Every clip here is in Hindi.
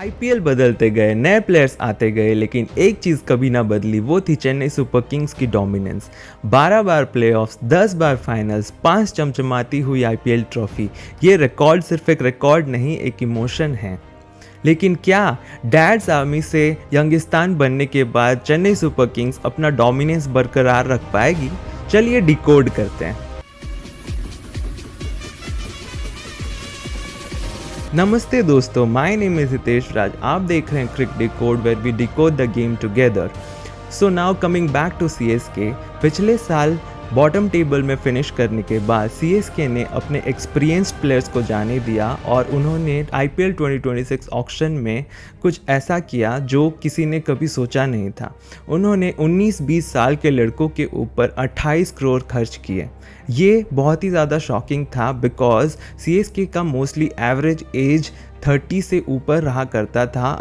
आईपीएल बदलते गए, नए प्लेयर्स आते गए, लेकिन एक चीज़ कभी ना बदली, वो थी चेन्नई सुपर किंग्स की डोमिनेंस। 12 बार प्लेऑफ्स, 10 बार फाइनल्स, 5 चमचमाती हुई आईपीएल ट्रॉफी। ये रिकॉर्ड सिर्फ एक रिकॉर्ड नहीं, एक इमोशन है। लेकिन क्या डैड्स आर्मी से यंगिस्तान बनने के बाद चेन्नई सुपर किंग्स अपना डोमिनेंस बरकरार रख पाएगी? चलिए डिकोड करते हैं। नमस्ते दोस्तों, my name is Hitesh Raj. आप देख रहे हैं Cric Decode, where we decode the game together. So now coming back to CSK. पिछले साल बॉटम टेबल में फिनिश करने के बाद सीएसके ने अपने एक्सपीरियंस्ड प्लेयर्स को जाने दिया और उन्होंने आईपीएल 2026 ऑक्शन में कुछ ऐसा किया जो किसी ने कभी सोचा नहीं था। उन्होंने 19-20 साल के लड़कों के ऊपर 28 करोड़ खर्च किए। ये बहुत ही ज़्यादा शॉकिंग था बिकॉज सीएसके का मोस्टली एवरेज एज 30 से ऊपर रहा करता था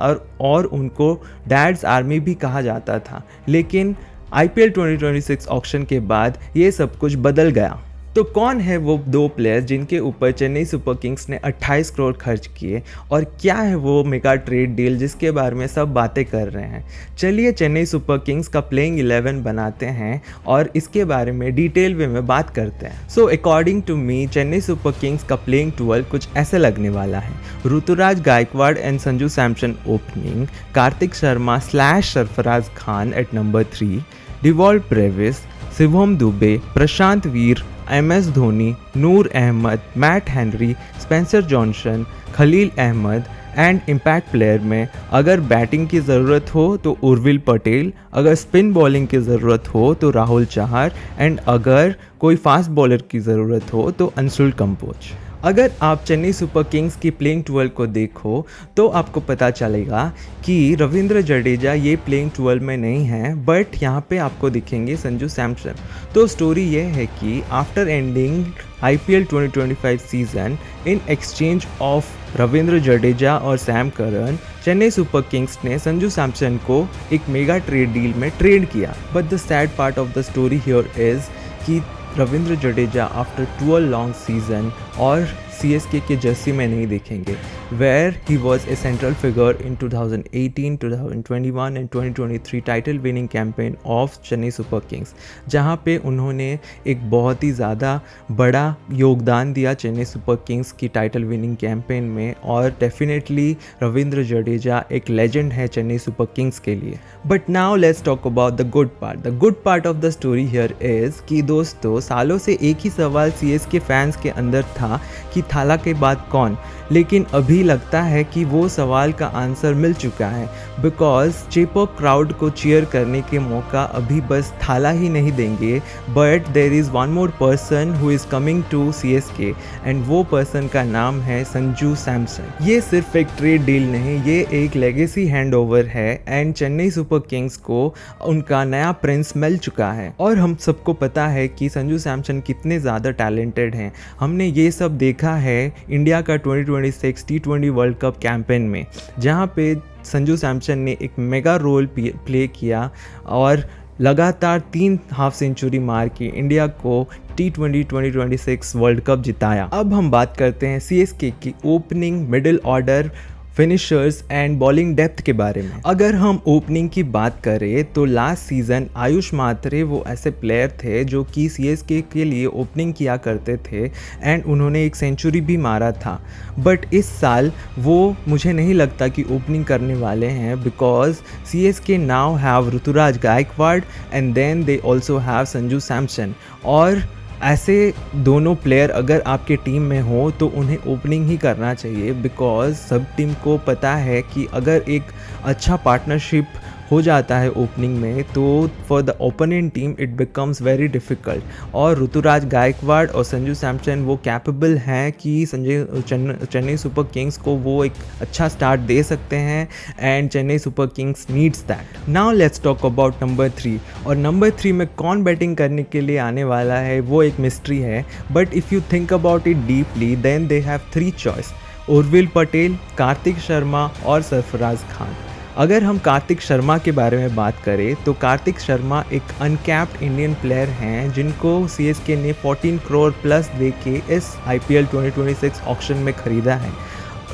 और उनको डैड्स आर्मी भी कहा जाता था। लेकिन आईपीएल 2026 ऑक्शन के बाद ये सब कुछ बदल गया। तो कौन है वो दो प्लेयर जिनके ऊपर चेन्नई सुपर किंग्स ने 28 करोड़ खर्च किए, और क्या है वो मेगा ट्रेड डील जिसके बारे में सब बातें कर रहे हैं? चलिए चेन्नई सुपर किंग्स का प्लेइंग 11 बनाते हैं और इसके बारे में डिटेल वे में बात करते हैं। So according to me, Chennai super Kings का प्लेइंग 12 कुछ ऐसे लगने वाला है। Ruturaj Gaikwad and Sanju Samson opening, Kartik Sharma / Sarfaraz Khan at number 3, Dewald Brevis, Shivam Dube, Prashant Veer, MS Dhoni, Noor Ahmad, Matt Henry, Spencer Johnson, Khaleel Ahmed. And impact player में अगर बैटिंग की ज़रूरत हो तो उर्विल पटेल, अगर स्पिन बॉलिंग की ज़रूरत हो तो राहुल चहार, एंड अगर कोई फास्ट बॉलर की ज़रूरत हो तो अंशुल कंबोज। अगर आप चेन्नई सुपर किंग्स की प्लेइंग 12 को देखो तो आपको पता चलेगा कि रविंद्र जडेजा ये प्लेइंग 12 में नहीं है, बट यहाँ पे आपको दिखेंगे संजू सैमसन। तो स्टोरी ये है कि after ending IPL 2025 season, in exchange of Ravindra Jadeja और Sam Curran, Chennai super kings ने संजू सैमसन को एक मेगा ट्रेड डील में ट्रेड किया। But the sad part of the story here is कि Ravindra Jadeja after 12 long season और सीएसके के जर्सी में नहीं देखेंगे, where he was a central figure in 2018, 2021 and 2023 title winning campaign of Chennai super Kings, जहां पे उन्होंने एक बहुत ही ज़्यादा बड़ा योगदान दिया चेन्नई सुपर किंग्स की टाइटल विनिंग कैंपेन में। और डेफिनेटली रविंद्र जडेजा एक लेजेंड है चेन्नई सुपर किंग्स के लिए। But now let's talk about the good part. The good part of the story here is कि दोस्तों, सालों से एक ही सवाल सीएसके फैंस के अंदर था कि थाला के बाद कौन, लेकिन अभी लगता है कि वो सवाल का आंसर मिल चुका है बिकॉज चेपॉक क्राउड को चीयर करने के मौका अभी बस थाला ही नहीं देंगे, but there is one more person who is coming to CSK and वो पर्सन का नाम है संजू सैमसन। ये सिर्फ एक ट्रेड डील नहीं, ये एक लेगेसी हैंडओवर है एंड चेन्नई सुपर किंग्स को उनका नया प्रिंस मिल चुका है। और हम सबको पता है कि संजू सैमसन कितने ज़्यादा टैलेंटेड हैं। हमने ये सब देखा है इंडिया का 2026 T20 वर्ल्ड कप कैंपेन में, जहाँ पे संजू सैमसन ने एक मेगा रोल प्ले किया और लगातार 3 हाफ सेंचुरी मार के इंडिया को T20 2026 वर्ल्ड कप जिताया। अब हम बात करते हैं सीएसके की opening, middle order, finishers and bowling depth के बारे में। अगर हम ओपनिंग की बात करें तो लास्ट सीजन आयुष मात्रे वो ऐसे प्लेयर थे जो कि सीएसके के लिए ओपनिंग किया करते थे एंड उन्होंने एक सेंचुरी भी मारा था। बट इस साल वो मुझे नहीं लगता कि ओपनिंग करने वाले हैं because CSK now have Ruturaj Gaikwad and then they also have Sanju Samson. और ऐसे दोनों प्लेयर अगर आपके टीम में हो तो उन्हें ओपनिंग ही करना चाहिए बिकॉज सब टीम को पता है कि अगर एक अच्छा पार्टनरशिप हो जाता है ओपनिंग में तो for the opponent team it becomes very difficult. और ऋतुराज गायकवाड़ और संजू सैमसन वो कैपेबल हैं कि चेन्नई सुपर किंग्स को वो एक अच्छा स्टार्ट दे सकते हैं and Chennai super Kings needs that. Now let's talk about number 3। और नंबर 3 में कौन बैटिंग करने के लिए आने वाला है वो एक मिस्ट्री है, but if you think about it deeply then they have 3 choice: Urvil Patel, Kartik Sharma और सरफराज खान। अगर हम कार्तिक शर्मा के बारे में बात करें तो कार्तिक शर्मा एक अनकैप्ड इंडियन प्लेयर हैं जिनको सीएसके ने 14 करोड़ प्लस दे के इस आईपीएल 2026 ऑक्शन में ख़रीदा है।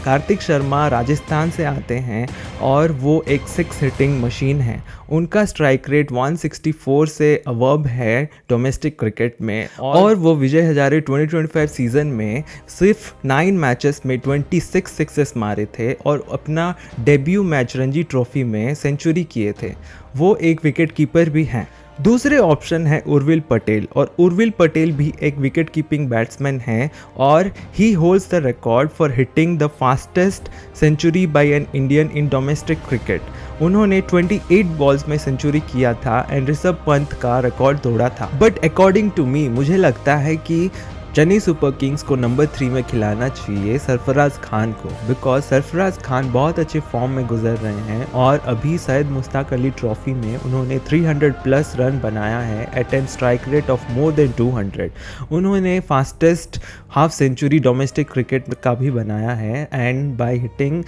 कार्तिक शर्मा राजस्थान से आते हैं और वो एक 6 हिटिंग मशीन है। उनका स्ट्राइक रेट 164 से अबव है डोमेस्टिक क्रिकेट में, और वो विजय हजारे 2025 सीज़न में सिर्फ 9 मैचेस में 26 सिक्सेस मारे थे और अपना डेब्यू मैच रणजी ट्रॉफी में सेंचुरी किए थे। वो एक विकेट कीपर भी हैं। दूसरे ऑप्शन है उर्विल पटेल, और उर्विल पटेल भी एक विकेट कीपिंग बैट्समैन हैं और he holds the record for hitting the fastest century by an Indian in domestic cricket. उन्होंने 28 बॉल्स में सेंचुरी किया था एंड ऋषभ पंत का रिकॉर्ड तोड़ा था। बट अकॉर्डिंग टू मी, मुझे लगता है कि चेन्नई सुपर किंग्स को नंबर 3 में खिलाना चाहिए सरफराज खान को, बिकॉज सरफराज खान बहुत अच्छे फॉर्म में गुजर रहे हैं और अभी सैयद मुश्ताक अली ट्रॉफी में उन्होंने 300 प्लस रन बनाया है at an strike rate of more than 200। उन्होंने fastest half century domestic cricket का भी बनाया है and by hitting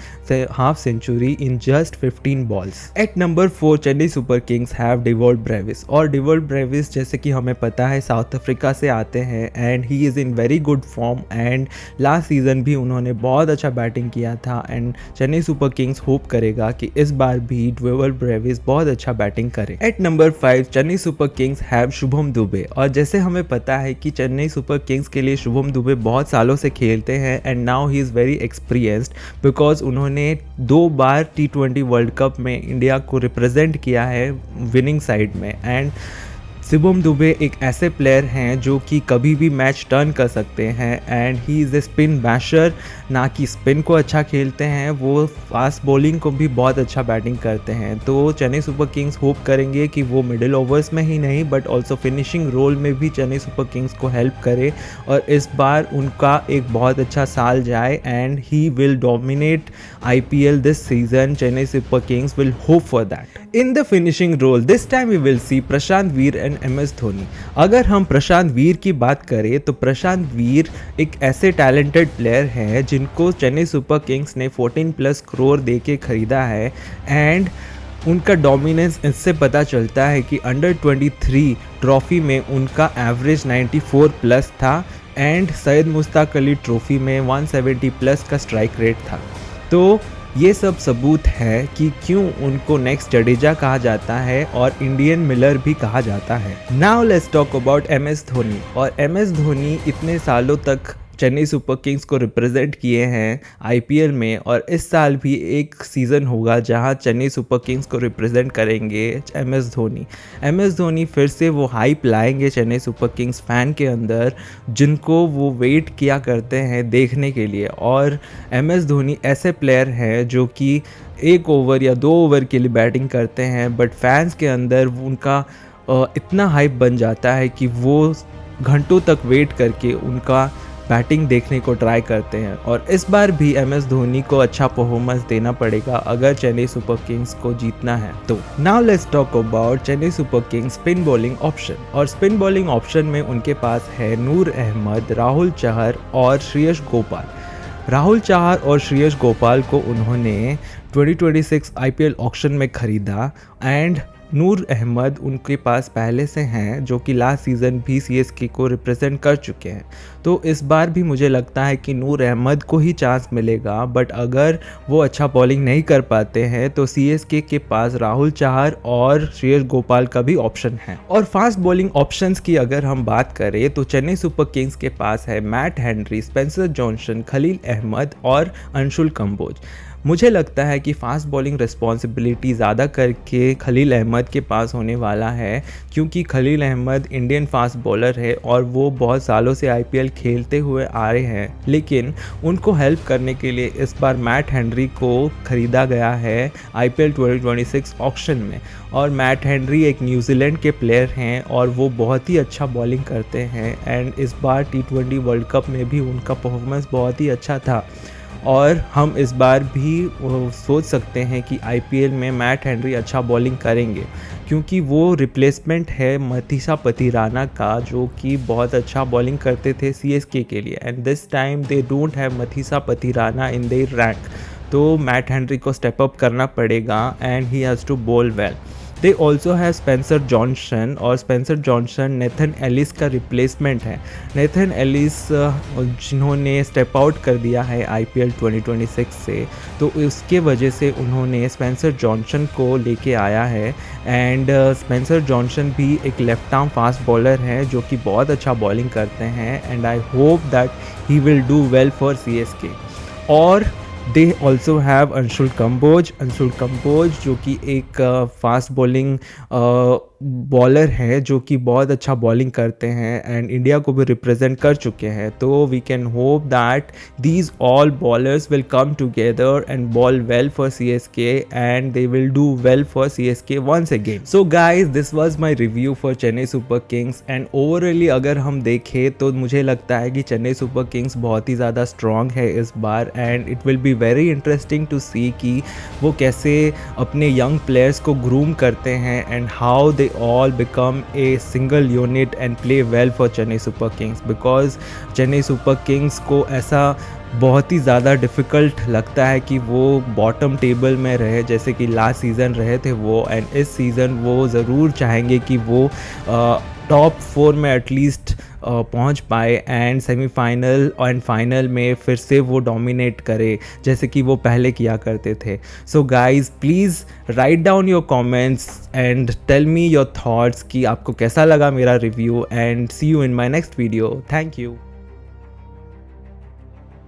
half century in just 15 balls. At number 4 Chennai super kings have Dewald Brevis, और डेवॉल्ट ब्रेविस जैसे कि हमें पता है साउथ अफ्रीका से आते हैं and he is in very good form and last season भी उन्होंने बहुत अच्छा बैटिंग किया था and Chennai super Kings hope करेगा कि इस बार भी डेवॉल्ट ब्रेविस बहुत अच्छा बैटिंग करे। At number 5 Chennai super kings have Shubham Dube, और जैसे हमें पता है कि चेन्नई सुपर किंग्स के लिए शुभम दुबे बहुत सालों से खेलते हैं and now he is very experienced because उन्होंने 2 बार T20 वर्ल्ड कप में इंडिया को रिप्रेजेंट किया है विनिंग साइड में। एंड शुभम दुबे एक ऐसे प्लेयर हैं जो कि कभी भी मैच टर्न कर सकते हैं and he is a spin basher, ना कि स्पिन को अच्छा खेलते हैं, वो फास्ट बॉलिंग को भी बहुत अच्छा बैटिंग करते हैं। तो चेन्नई सुपर किंग्स होप करेंगे कि वो मिडिल ओवर्स में ही नहीं बट ऑल्सो फिनिशिंग रोल में भी चेन्नई सुपर किंग्स को हेल्प करे और इस बार उनका एक बहुत अच्छा साल जाए and he will dominate IPL this season. Chennai super kings will hope for that. In the finishing role this time we will see Prashant Veer and MS Dhoni. अगर हम प्रशांत वीर की बात करें तो प्रशांत वीर एक ऐसे टैलेंटेड प्लेयर हैं जिनको चेन्नई सुपर किंग्स ने 14+ करोड़ दे के खरीदा है एंड उनका डोमिनेंस इससे पता चलता है कि अंडर 23 ट्रॉफी में उनका एवरेज 94+ था एंड सैयद मुश्ताक अली ट्रॉफी में 170+ का स्ट्राइक रेट था। तो ये सब सबूत है कि क्यों उनको नेक्स्ट जडेजा कहा जाता है और इंडियन मिलर भी कहा जाता है। Now let's talk about MS Dhoni. और MS धोनी इतने सालों तक चेन्नई सुपर किंग्स को रिप्रेजेंट किए हैं IPL में और इस साल भी एक सीज़न होगा जहां चेन्नई सुपर किंग्स को रिप्रेजेंट करेंगे MS धोनी। MS धोनी फिर से वो हाइप लाएंगे चेन्नई सुपर किंग्स फ़ैन के अंदर जिनको वो वेट किया करते हैं देखने के लिए। और MS धोनी ऐसे प्लेयर हैं जो कि 1 ओवर या 2 ओवर के लिए बैटिंग करते हैं बट फैंस के अंदर उनका इतना हाइप बन जाता है कि वो घंटों तक वेट करके उनका बैटिंग देखने को ट्राई करते हैं। और इस बार भी MS धोनी को अच्छा परफॉर्मेंस देना पड़ेगा अगर चेन्नई सुपर किंग्स को जीतना है तो। Now let's talk about Chennai super Kings spin bowling option. और स्पिन बॉलिंग ऑप्शन में उनके पास है नूर अहमद, राहुल चहर और श्रेयस गोपाल। राहुल चहर और श्रेयस गोपाल को उन्होंने 2026 IPL ऑक्शन में खरीदा एंड नूर अहमद उनके पास पहले से हैं जो कि लास्ट सीज़न भी CSK को रिप्रेजेंट कर चुके हैं। तो इस बार भी मुझे लगता है कि नूर अहमद को ही चांस मिलेगा बट अगर वो अच्छा बॉलिंग नहीं कर पाते हैं तो CSK के पास राहुल चहर और श्रेयस गोपाल का भी ऑप्शन है। और फास्ट बॉलिंग ऑप्शंस की अगर हम बात करें तो चेन्नई सुपर किंग्स के पास है Matt Henry, Spencer Johnson, Khaleel Ahmed और अंशुल कंबोज। मुझे लगता है कि फास्ट बॉलिंग रिस्पॉन्सिबिलिटी ज़्यादा करके खलील अहमद के पास होने वाला है क्योंकि Khaleel Ahmed Indian fast bowler है और वो बहुत सालों से IPL खेलते हुए आ रहे हैं, लेकिन उनको हेल्प करने के लिए इस बार मैट हेनरी को ख़रीदा गया है IPL 2026 ऑक्शन में। और मैट हेनरी एक न्यूजीलैंड के प्लेयर हैं और वो बहुत ही अच्छा बॉलिंग करते हैं एंड इस बार T20 वर्ल्ड कप में भी उनका परफॉर्मेंस बहुत ही अच्छा था। और हम इस बार भी सोच सकते हैं कि IPL में मैट हेनरी अच्छा बॉलिंग करेंगे क्योंकि वो रिप्लेसमेंट है मथीसा पतिराना का जो कि बहुत अच्छा बॉलिंग करते थे CSK के लिए and this time they don't have Matheesha Pathirana in their rank. तो मैट हेनरी को स्टेप अप करना पड़ेगा and he has to bowl well. They also have Spencer Johnson, और स्पेंसर जॉनसन नेथन एलिस का रिप्लेसमेंट है। नेथन एलिस जिन्होंने स्टेप आउट कर दिया है IPL 2026 से, तो उसके वजह से उन्होंने स्पेंसर जॉनसन को लेके आया है। एंड स्पेंसर जॉनसन भी एक लेफ्ट आर्म फास्ट बॉलर है जो कि बहुत अच्छा बॉलिंग करते हैं, and I hope that he will do well for CSK। और they also have Anshul Kamboj जो कि एक फास्ट बॉलिंग बॉलर है जो कि बहुत अच्छा बॉलिंग करते हैं एंड इंडिया को भी रिप्रेजेंट कर चुके हैं। तो we can hope that these all bowlers will come together and bowl well for CSK and they will do well for CSK once again. So guys, this was my review for Chennai super kings. And overall अगर हम देखें तो मुझे लगता है कि चेन्नई सुपर किंग्स बहुत ही ज़्यादा स्ट्रॉन्ग है इस बार, and it will be very interesting to see कि वो कैसे अपने यंग प्लेयर्स को ग्रूम करते हैं and how they all become a single unit and play well for Chennai Super Kings, because Chennai Super Kings को ऐसा बहुत ही ज़्यादा डिफ़िकल्ट लगता है कि वो बॉटम टेबल में रहे जैसे कि लास्ट सीज़न रहे थे वो, एंड इस सीज़न वो ज़रूर चाहेंगे कि वो टॉप 4 में एटलीस्ट पहुंच पाए एंड सेमीफाइनल एंड फाइनल में फिर से वो डोमिनेट करे जैसे कि वो पहले किया करते थे। So guys, please write down your comments and tell me your thoughts कि आपको कैसा लगा मेरा review, and see you in my next video. Thank you.